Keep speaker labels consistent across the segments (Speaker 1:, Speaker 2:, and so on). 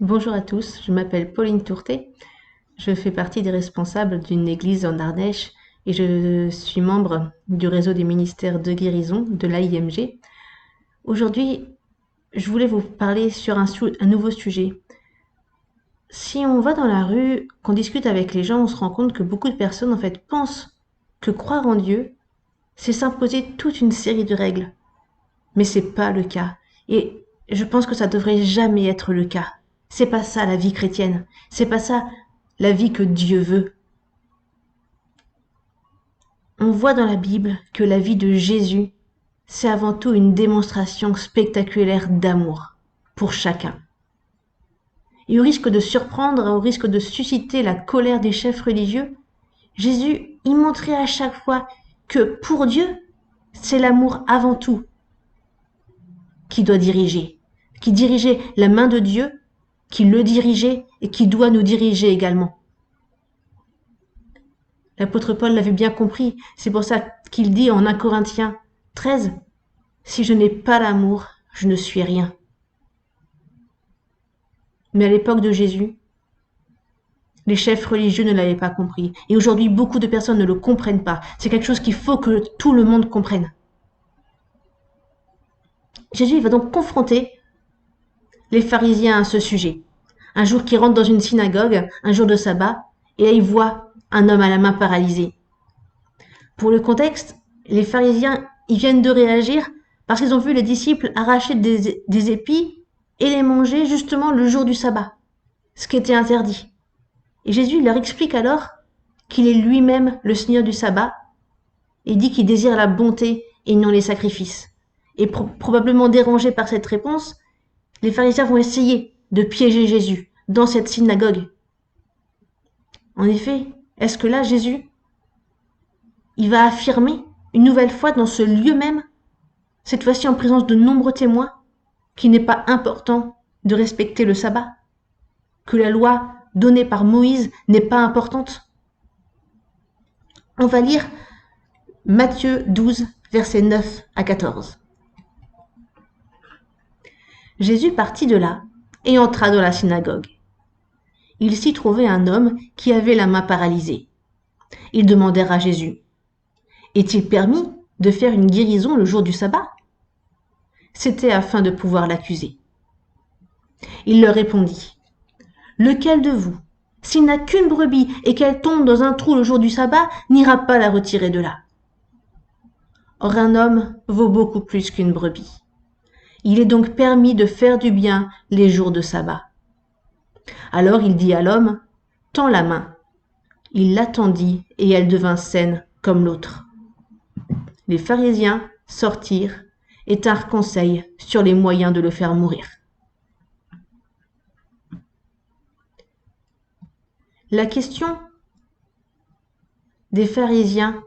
Speaker 1: Bonjour à tous, je m'appelle Pauline Tourté, je fais partie des responsables d'une église en Ardèche et je suis membre du réseau des ministères de guérison de l'AIMG. Aujourd'hui, je voulais vous parler sur un nouveau sujet. Si on va dans la rue, qu'on discute avec les gens, on se rend compte que beaucoup de personnes en fait pensent que croire en Dieu, c'est s'imposer toute une série de règles. Mais c'est pas le cas. Et je pense que ça devrait jamais être le cas. C'est pas ça la vie chrétienne. C'est pas ça la vie que Dieu veut. On voit dans la Bible que la vie de Jésus, c'est avant tout une démonstration spectaculaire d'amour pour chacun. Et au risque de surprendre, au risque de susciter la colère des chefs religieux, Jésus y montrait à chaque fois que pour Dieu, c'est l'amour avant tout qui doit diriger, qui dirigeait la main de Dieu, qui le dirigeait et qui doit nous diriger également. L'apôtre Paul l'avait bien compris, c'est pour ça qu'il dit en 1 Corinthiens 13, « Si je n'ai pas l'amour, je ne suis rien. » Mais à l'époque de Jésus, les chefs religieux ne l'avaient pas compris. Et aujourd'hui, beaucoup de personnes ne le comprennent pas. C'est quelque chose qu'il faut que tout le monde comprenne. Jésus va donc confronter les pharisiens à ce sujet. Un jour qu'il rentre dans une synagogue, un jour de sabbat, et là il voit un homme à la main paralysée. Pour le contexte, les pharisiens ils viennent de réagir parce qu'ils ont vu les disciples arracher des épis et les manger justement le jour du sabbat, ce qui était interdit. Et Jésus leur explique alors qu'il est lui-même le Seigneur du sabbat et dit qu'il désire la bonté et non les sacrifices. Et probablement dérangés par cette réponse, les pharisiens vont essayer de piéger Jésus dans cette synagogue. En effet, est-ce que là, Jésus, il va affirmer une nouvelle fois dans ce lieu même, cette fois-ci en présence de nombreux témoins, qu'il n'est pas important de respecter le sabbat, que la loi donnée par Moïse n'est pas importante? On va lire Matthieu 12, versets 9 à 14. Jésus partit de là et entra dans la synagogue. Il s'y trouvait un homme qui avait la main paralysée. Ils demandèrent à Jésus, « Est-il permis de faire une guérison le jour du sabbat ?» C'était afin de pouvoir l'accuser. Il leur répondit, « Lequel de vous, s'il n'a qu'une brebis et qu'elle tombe dans un trou le jour du sabbat, n'ira pas la retirer de là? Or un homme vaut beaucoup plus qu'une brebis. Il est donc permis de faire du bien les jours de sabbat. » Alors il dit à l'homme, « Tends la main. » Il la tendit et elle devint saine comme l'autre. Les pharisiens sortirent et tinrent conseil sur les moyens de le faire mourir. La question des pharisiens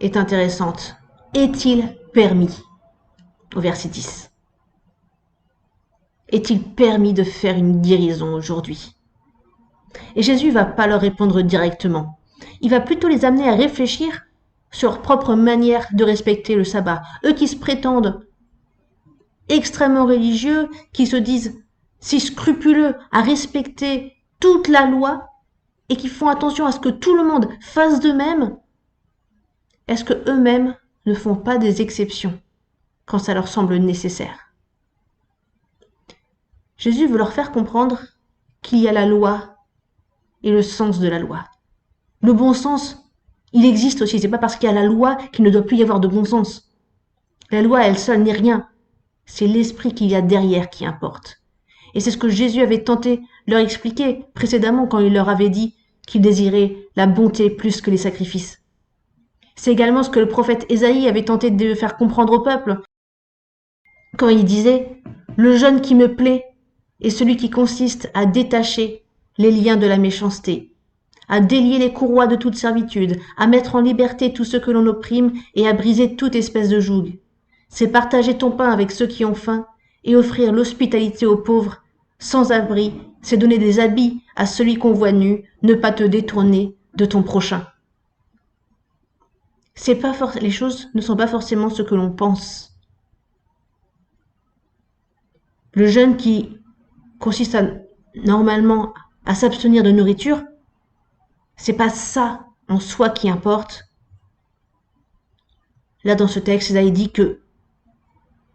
Speaker 1: est intéressante. Est-il permis? Au verset 10. Est-il permis de faire une guérison aujourd'hui? Et Jésus ne va pas leur répondre directement. Il va plutôt les amener à réfléchir sur leur propre manière de respecter le sabbat. Eux qui se prétendent extrêmement religieux, qui se disent si scrupuleux à respecter toute la loi et qui font attention à ce que tout le monde fasse de même, est-ce que eux-mêmes ne font pas des exceptions quand ça leur semble nécessaire? Jésus veut leur faire comprendre qu'il y a la loi et le sens de la loi. Le bon sens, il existe aussi. C'est pas parce qu'il y a la loi qu'il ne doit plus y avoir de bon sens. La loi, elle seule, n'est rien. C'est l'esprit qu'il y a derrière qui importe. Et c'est ce que Jésus avait tenté de leur expliquer précédemment quand il leur avait dit qu'il désirait la bonté plus que les sacrifices. C'est également ce que le prophète Ésaïe avait tenté de faire comprendre au peuple quand il disait « Le jeûne qui me plaît est celui qui consiste à détacher les liens de la méchanceté, à délier les courroies de toute servitude, à mettre en liberté tous ceux que l'on opprime et à briser toute espèce de joug. C'est partager ton pain avec ceux qui ont faim et offrir l'hospitalité aux pauvres, sans abri, c'est donner des habits à celui qu'on voit nu, ne pas te détourner de ton prochain. » Les choses ne sont pas forcément ce que l'on pense. Le jeûne qui consiste normalement à s'abstenir de nourriture, c'est pas ça en soi qui importe. Là, dans ce texte, Isaïe dit que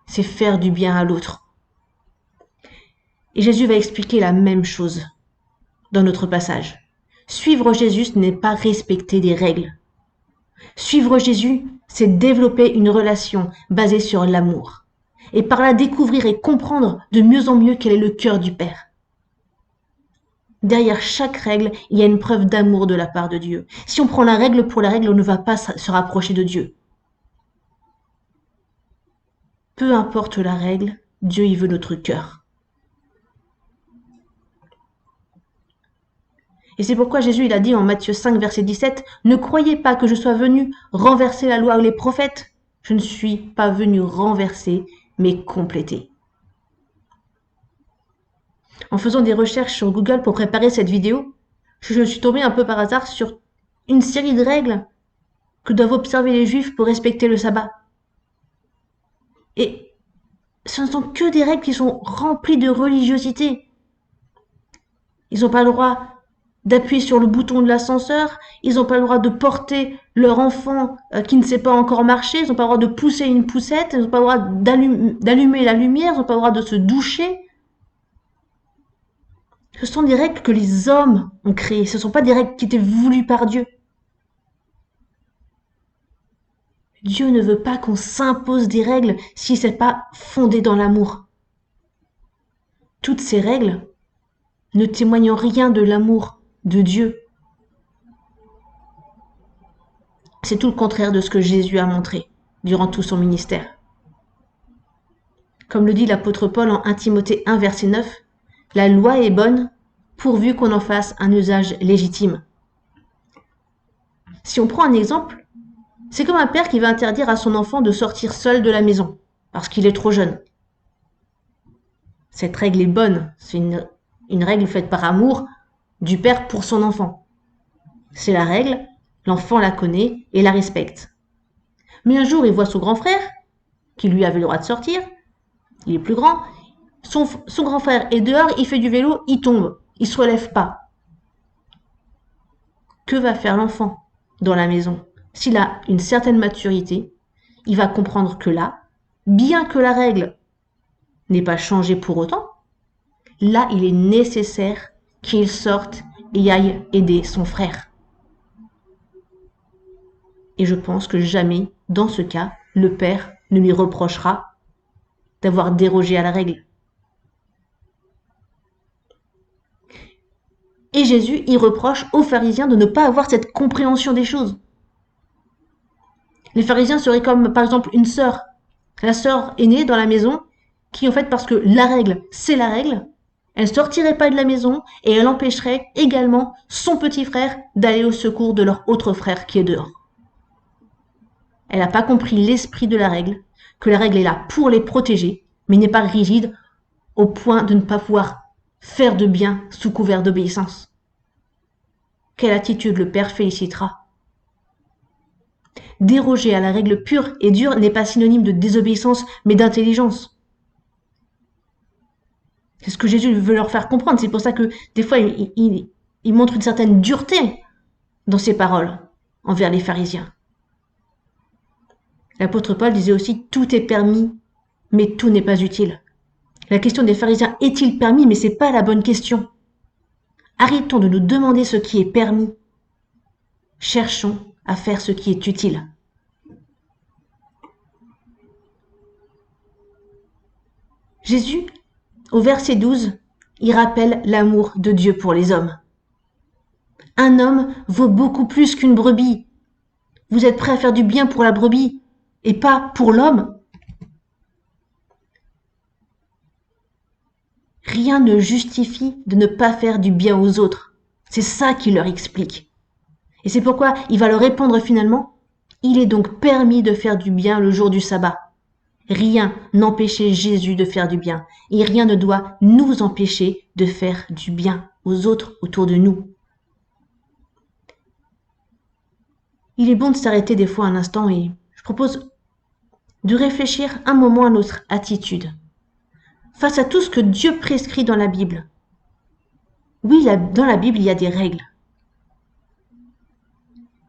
Speaker 1: c'est faire du bien à l'autre. Et Jésus va expliquer la même chose dans notre passage. Suivre Jésus, ce n'est pas respecter des règles. Suivre Jésus, c'est développer une relation basée sur l'amour. Et par là découvrir et comprendre de mieux en mieux quel est le cœur du Père. Derrière chaque règle, il y a une preuve d'amour de la part de Dieu. Si on prend la règle pour la règle, on ne va pas se rapprocher de Dieu. Peu importe la règle, Dieu y veut notre cœur. Et c'est pourquoi Jésus il a dit en Matthieu 5, verset 17, « Ne croyez pas que je sois venu renverser la loi ou les prophètes. Je ne suis pas venu renverser, mais compléter. » En faisant des recherches sur Google pour préparer cette vidéo, je suis tombée un peu par hasard sur une série de règles que doivent observer les Juifs pour respecter le sabbat. Et ce ne sont que des règles qui sont remplies de religiosité. Ils n'ont pas le droit d'appuyer sur le bouton de l'ascenseur, ils n'ont pas le droit de porter leur enfant qui ne sait pas encore marcher, ils n'ont pas le droit de pousser une poussette, ils n'ont pas le droit d'allumer la lumière, ils n'ont pas le droit de se doucher. Ce sont des règles que les hommes ont créées, ce ne sont pas des règles qui étaient voulues par Dieu. Dieu ne veut pas qu'on s'impose des règles si ce n'est pas fondé dans l'amour. Toutes ces règles ne témoignent rien de l'amour de Dieu. C'est tout le contraire de ce que Jésus a montré durant tout son ministère. Comme le dit l'apôtre Paul en 1 Timothée 1, verset 9, « La loi est bonne pourvu qu'on en fasse un usage légitime. » Si on prend un exemple, c'est comme un père qui va interdire à son enfant de sortir seul de la maison parce qu'il est trop jeune. Cette règle est bonne, c'est une règle faite par amour du père pour son enfant. C'est la règle, l'enfant la connaît et la respecte. Mais un jour, il voit son grand frère, qui lui avait le droit de sortir, il est plus grand, son grand frère est dehors, il fait du vélo, il tombe, il ne se relève pas. Que va faire l'enfant dans la maison? S'il a une certaine maturité, il va comprendre que là, bien que la règle n'ait pas changé pour autant, là, il est nécessaire qu'il sorte et aille aider son frère. Et je pense que jamais, dans ce cas, le père ne lui reprochera d'avoir dérogé à la règle. Et Jésus, il reproche aux pharisiens de ne pas avoir cette compréhension des choses. Les pharisiens seraient comme, par exemple, une sœur, la sœur aînée dans la maison, qui en fait, parce que la règle, c'est la règle, elle ne sortirait pas de la maison et elle empêcherait également son petit frère d'aller au secours de leur autre frère qui est dehors. Elle n'a pas compris l'esprit de la règle, que la règle est là pour les protéger, mais n'est pas rigide au point de ne pas pouvoir faire de bien sous couvert d'obéissance. Quelle attitude le Père félicitera. Déroger à la règle pure et dure n'est pas synonyme de désobéissance, mais d'intelligence. C'est ce que Jésus veut leur faire comprendre. C'est pour ça que des fois, il montre une certaine dureté dans ses paroles envers les pharisiens. L'apôtre Paul disait aussi « Tout est permis, mais tout n'est pas utile ». La question des pharisiens « Est-il permis ?» mais ce n'est pas la bonne question. Arrêtons de nous demander ce qui est permis. Cherchons à faire ce qui est utile. Jésus, au verset 12, il rappelle l'amour de Dieu pour les hommes. Un homme vaut beaucoup plus qu'une brebis. Vous êtes prêts à faire du bien pour la brebis et pas pour l'homme? Rien ne justifie de ne pas faire du bien aux autres. C'est ça qu'il leur explique. Et c'est pourquoi il va leur répondre finalement, il est donc permis de faire du bien le jour du sabbat. Rien n'empêchait Jésus de faire du bien, et rien ne doit nous empêcher de faire du bien aux autres autour de nous. Il est bon de s'arrêter des fois un instant et je propose de réfléchir un moment à notre attitude face à tout ce que Dieu prescrit dans la Bible. Oui, dans la Bible, il y a des règles.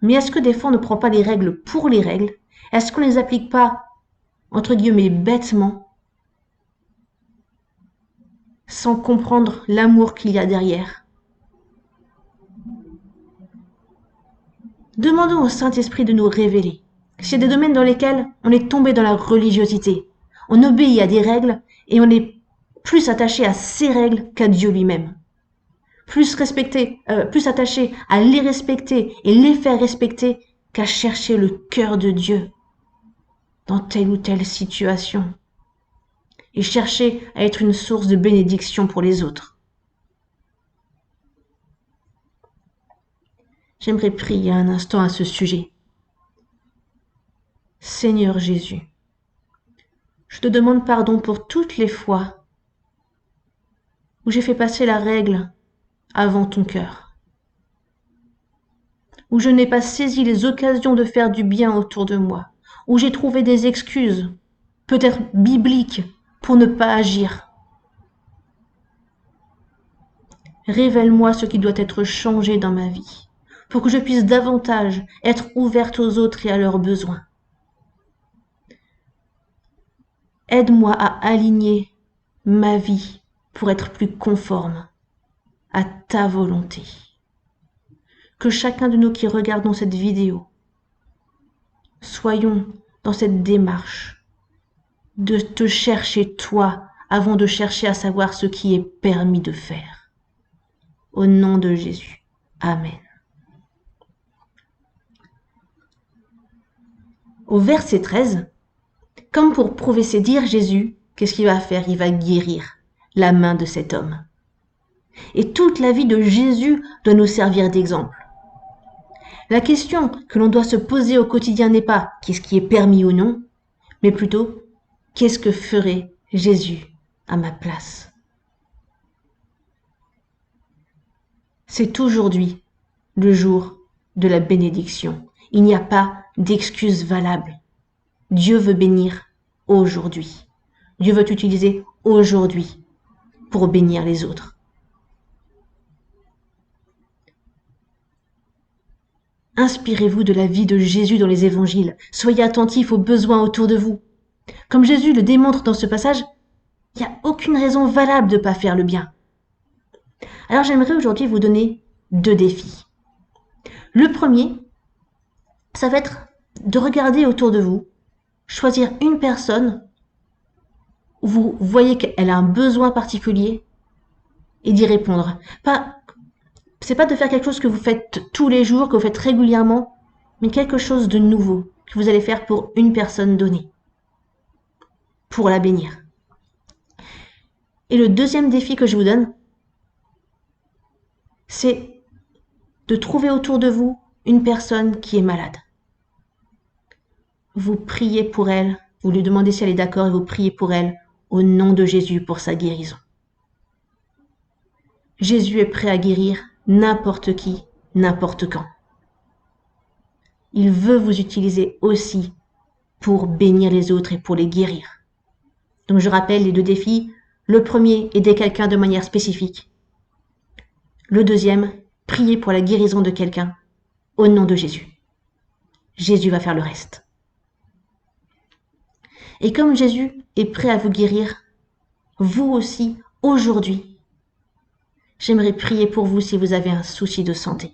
Speaker 1: Mais est-ce que des fois, on ne prend pas les règles pour les règles? Est-ce qu'on ne les applique pas, entre guillemets, bêtement, sans comprendre l'amour qu'il y a derrière? Demandons au Saint-Esprit de nous révéler. S'il y a des domaines dans lesquels on est tombé dans la religiosité, on obéit à des règles et on est plus attaché à ces règles qu'à Dieu lui-même. Plus attaché à les respecter et les faire respecter qu'à chercher le cœur de Dieu dans telle ou telle situation et chercher à être une source de bénédiction pour les autres. J'aimerais prier un instant à ce sujet. Seigneur Jésus, je te demande pardon pour toutes les fois où j'ai fait passer la règle avant ton cœur, où je n'ai pas saisi les occasions de faire du bien autour de moi, où j'ai trouvé des excuses, peut-être bibliques, pour ne pas agir. Révèle-moi ce qui doit être changé dans ma vie, pour que je puisse davantage être ouverte aux autres et à leurs besoins. Aide-moi à aligner ma vie pour être plus conforme à ta volonté. Que chacun de nous qui regardons cette vidéo, soyons dans cette démarche de te chercher toi avant de chercher à savoir ce qui est permis de faire. Au nom de Jésus. Amen. Au verset 13, comme pour prouver ses dires, Jésus, qu'est-ce qu'il va faire? Il va guérir la main de cet homme. Et toute la vie de Jésus doit nous servir d'exemple. La question que l'on doit se poser au quotidien n'est pas qu'est-ce qui est permis ou non, mais plutôt qu'est-ce que ferait Jésus à ma place? C'est aujourd'hui le jour de la bénédiction. Il n'y a pas d'excuse valable. Dieu veut bénir aujourd'hui. Dieu veut t'utiliser aujourd'hui pour bénir les autres. Inspirez-vous de la vie de Jésus dans les évangiles. Soyez attentifs aux besoins autour de vous. Comme Jésus le démontre dans ce passage, il n'y a aucune raison valable de ne pas faire le bien. Alors j'aimerais aujourd'hui vous donner 2 défis. Le premier, ça va être de regarder autour de vous, choisir une personne où vous voyez qu'elle a un besoin particulier et d'y répondre. C'est pas de faire quelque chose que vous faites tous les jours, que vous faites régulièrement, mais quelque chose de nouveau que vous allez faire pour une personne donnée, pour la bénir. Et le deuxième défi que je vous donne, c'est de trouver autour de vous une personne qui est malade. Vous priez pour elle, vous lui demandez si elle est d'accord et vous priez pour elle au nom de Jésus pour sa guérison. Jésus est prêt à guérir n'importe qui, n'importe quand. Il veut vous utiliser aussi pour bénir les autres et pour les guérir. Donc je rappelle les 2 défis. Le premier, aider quelqu'un de manière spécifique. Le deuxième, prier pour la guérison de quelqu'un au nom de Jésus. Jésus va faire le reste. Et comme Jésus est prêt à vous guérir, vous aussi, aujourd'hui, j'aimerais prier pour vous si vous avez un souci de santé.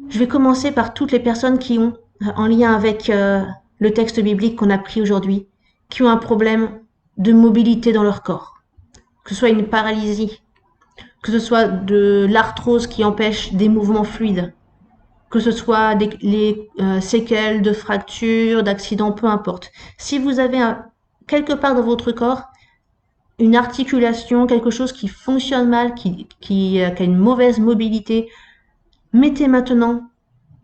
Speaker 1: Je vais commencer par toutes les personnes qui ont, en lien avec le texte biblique qu'on a pris aujourd'hui, qui ont un problème de mobilité dans leur corps. Que ce soit une paralysie, que ce soit de l'arthrose qui empêche des mouvements fluides, que ce soit les séquelles de fractures, d'accidents, peu importe. Si vous avez quelque part dans votre corps une articulation, quelque chose qui fonctionne mal, qui a une mauvaise mobilité, mettez maintenant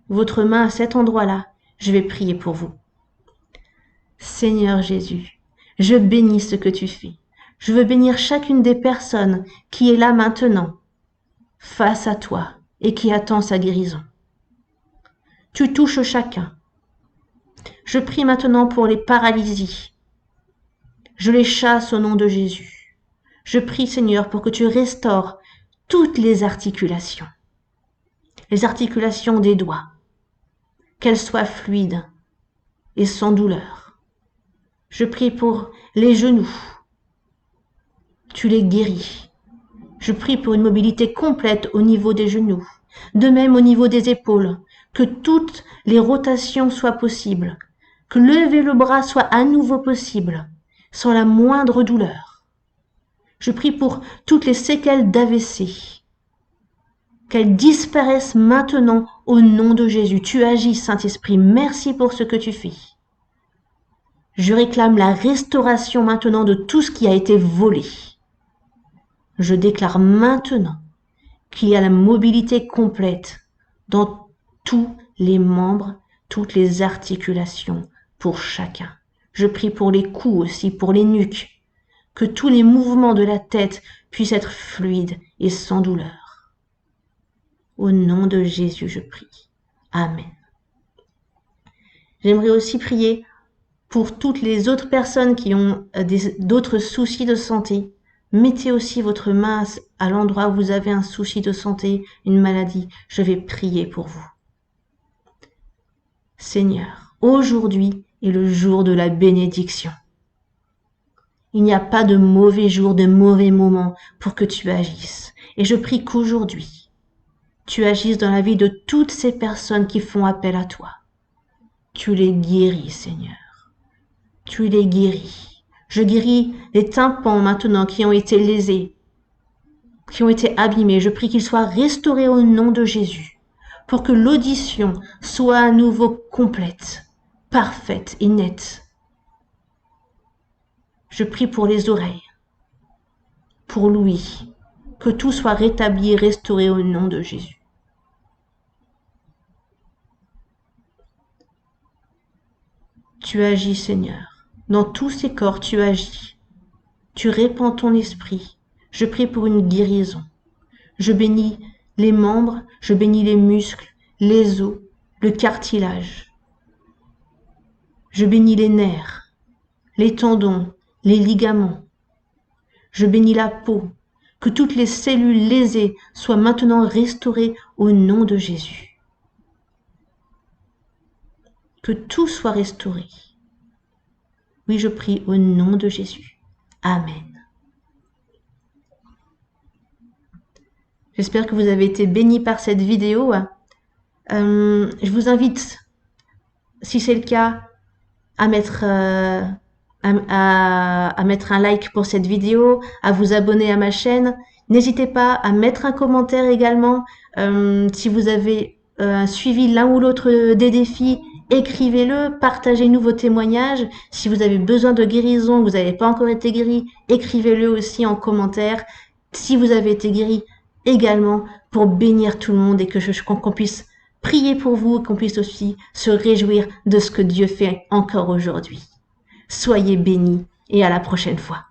Speaker 1: votre main à cet endroit-là. Je vais prier pour vous. Seigneur Jésus, je bénis ce que tu fais. Je veux bénir chacune des personnes qui est là maintenant, face à toi, et qui attend sa guérison. Tu touches chacun. Je prie maintenant pour les paralysies, Je les chasse au nom de Jésus. Je prie, Seigneur, pour que tu restaures toutes les articulations des doigts, qu'elles soient fluides et sans douleur. Je prie pour les genoux. Tu les guéris. Je prie pour une mobilité complète au niveau des genoux, de même au niveau des épaules, que toutes les rotations soient possibles, que lever le bras soit à nouveau possible, sans la moindre douleur. Je prie pour toutes les séquelles d'AVC, qu'elles disparaissent maintenant au nom de Jésus. Tu agis, Saint-Esprit, merci pour ce que tu fais. Je réclame la restauration maintenant de tout ce qui a été volé. Je déclare maintenant qu'il y a la mobilité complète dans tous les membres, toutes les articulations pour chacun. Je prie pour les coups aussi, pour les nuques, que tous les mouvements de la tête puissent être fluides et sans douleur. Au nom de Jésus, je prie. Amen. J'aimerais aussi prier pour toutes les autres personnes qui ont d'autres soucis de santé. Mettez aussi votre main à l'endroit où vous avez un souci de santé, une maladie. Je vais prier pour vous. Seigneur, aujourd'hui est le jour de la bénédiction. Il n'y a pas de mauvais jour, de mauvais moment pour que tu agisses. Et je prie qu'aujourd'hui, tu agisses dans la vie de toutes ces personnes qui font appel à toi. Tu les guéris, Seigneur. Tu les guéris. Je guéris les tympans maintenant qui ont été lésés, qui ont été abîmés. Je prie qu'ils soient restaurés au nom de Jésus, pour que l'audition soit à nouveau complète, parfaite et nette. Je prie pour les oreilles, pour l'ouïe, que tout soit rétabli et restauré au nom de Jésus. Tu agis, Seigneur. Dans tous ces corps, tu agis. Tu répands ton esprit. Je prie pour une guérison. Je bénis les membres, je bénis les muscles, les os, le cartilage. Je bénis les nerfs, les tendons, les ligaments. Je bénis la peau, que toutes les cellules lésées soient maintenant restaurées au nom de Jésus. Que tout soit restauré. Oui, je prie au nom de Jésus. Amen. J'espère que vous avez été bénis par cette vidéo. Je vous invite, si c'est le cas, à mettre un like pour cette vidéo, à vous abonner à ma chaîne. N'hésitez pas à mettre un commentaire également. Si vous avez suivi l'un ou l'autre des défis, écrivez-le, partagez-nous vos témoignages. Si vous avez besoin de guérison, vous n'avez pas encore été guéri, écrivez-le aussi en commentaire. Si vous avez été guéri également, pour bénir tout le monde et qu'on puisse prier pour vous, qu'on puisse aussi se réjouir de ce que Dieu fait encore aujourd'hui. Soyez bénis et à la prochaine fois.